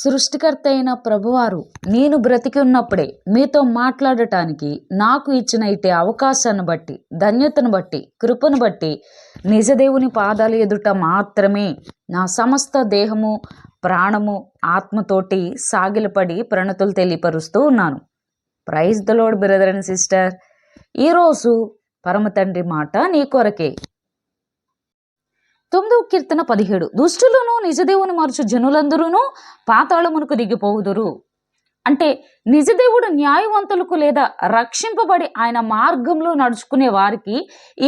సృష్టికర్త అయిన ప్రభువారు నేను బ్రతికి ఉన్నప్పుడే మీతో మాట్లాడటానికి నాకు ఇచ్చిన ఇటు అవకాశాన్ని బట్టి, ధన్యతను బట్టి, కృపను బట్టి నిజదేవుని పాదాల ఎదుట మాత్రమే నా సమస్త దేహము, ప్రాణము, ఆత్మతోటి సాగిలపడి ప్రణతులు తెలియపరుస్తూ ఉన్నాను. Praise the lord brother and sister. ఈరోజు పరమ తండ్రి మాట నీ కొరకే. 9వ కీర్తన 17. దుష్టులను నిజదేవుని మరుచు జనులందరూ పాతాళమునకు దిగిపోవుదురు. అంటే నిజదేవుడు న్యాయవంతులకు లేదా రక్షింపబడి ఆయన మార్గంలో నడుచుకునే వారికి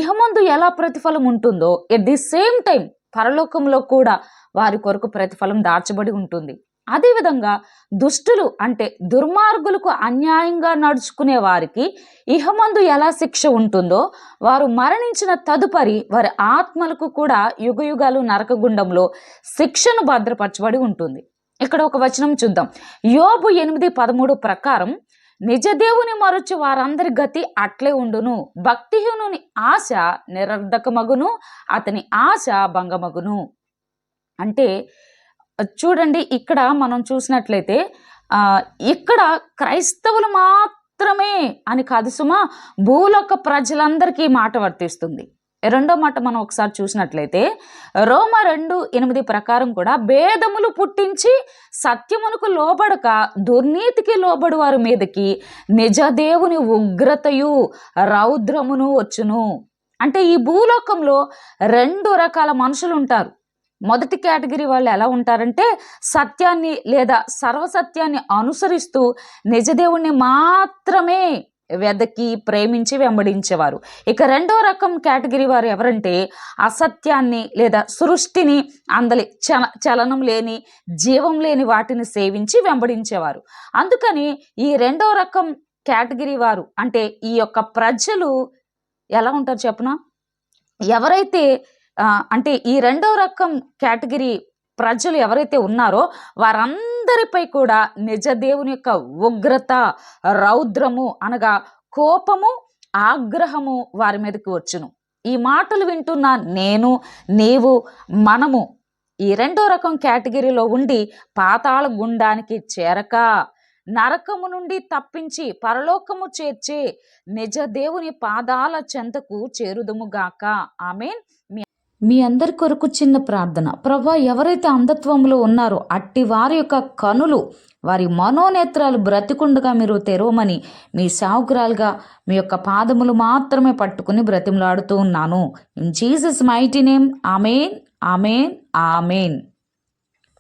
ఇహమందు ఎలా ప్రతిఫలం ఉంటుందో ఎట్ ది సేమ్ టైం పరలోకంలో కూడా వారి కొరకు ప్రతిఫలం దాచబడి ఉంటుంది. అదేవిధంగా దుష్టులు అంటే దుర్మార్గులకు అన్యాయంగా నడుచుకునే వారికి ఇహమందు ఎలా శిక్ష ఉంటుందో వారు మరణించిన తదుపరి వారి ఆత్మలకు కూడా యుగయుగాలు నరకగుండంలో శిక్షను భద్రపరచబడి ఉంటుంది. ఇక్కడ ఒక వచనం చూద్దాం. యోబు 8:13 ప్రకారం నిజదేవుని మరొచ్చు వారందరి గతి అట్లే ఉండును. భక్తిహీనుని ఆశ నిరర్ధకమగును, అతని ఆశ భంగమగును. అంటే చూడండి, ఇక్కడ మనం చూసినట్లయితే ఇక్కడ క్రైస్తవులు మాత్రమే అని కాదు సుమా, భూలోక ప్రజలందరికీ మాట వర్తిస్తుంది. రెండో మాట మనం ఒకసారి చూసినట్లయితే రోమ 2:8 ప్రకారం కూడా భేదములు పుట్టించి సత్యమునకు లోబడక దుర్నీతికి లోబడు వారి మీదకి నిజదేవుని ఉగ్రతయు రౌద్రమును వచ్చును. అంటే ఈ భూలోకంలో 2 రకాల మనుషులు ఉంటారు. మొదటి కేటగిరీ వాళ్ళు ఎలా ఉంటారంటే సత్యాన్ని లేదా సర్వసత్యాన్ని అనుసరిస్తూ నిజదేవుణ్ణి మాత్రమే వెదకి ప్రేమించి వెంబడించేవారు. ఇక 2వ రకం కేటగిరీ వారు ఎవరంటే అసత్యాన్ని లేదా సృష్టిని అందలి చలనం లేని జీవం లేని వాటిని సేవించి వెంబడించేవారు. అందుకని ఈ 2వ రకం కేటగిరీ వారు అంటే ఈ యొక్క ప్రజలు ఎలా ఉంటారు చెప్పనా? ఎవరైతే అంటే ఈ 2వ రకం కేటగిరీ ప్రజలు ఎవరైతే ఉన్నారో వారందరిపై కూడా నిజదేవుని యొక్క ఉగ్రత, రౌద్రము అనగా కోపము, ఆగ్రహము వారి మీదకి వచ్చును. ఈ మాటలు వింటున్న నేను, నీవు, మనము ఈ 2వ రకం కేటగిరీలో ఉండి పాతాళ గుండానికి చేరక నరకము నుండి తప్పించి పరలోకము చేర్చే నిజదేవుని పాదాల చెంతకు చేరుదుముగాక. ఆమేన్. మీ అందరి కొరకు చిన్న ప్రార్థన. ప్రభా, ఎవరైతే అంధత్వంలో ఉన్నారో అట్టి వారి యొక్క కనులు, వారి మనోనేత్రాలు బ్రతికుండగా మీరు తెరవమని మీ సేవకురాలుగా మీ యొక్క పాదములు మాత్రమే పట్టుకుని బ్రతిమలాడుతూ ఉన్నాను. In Jesus mighty name. Amen, amen, amen.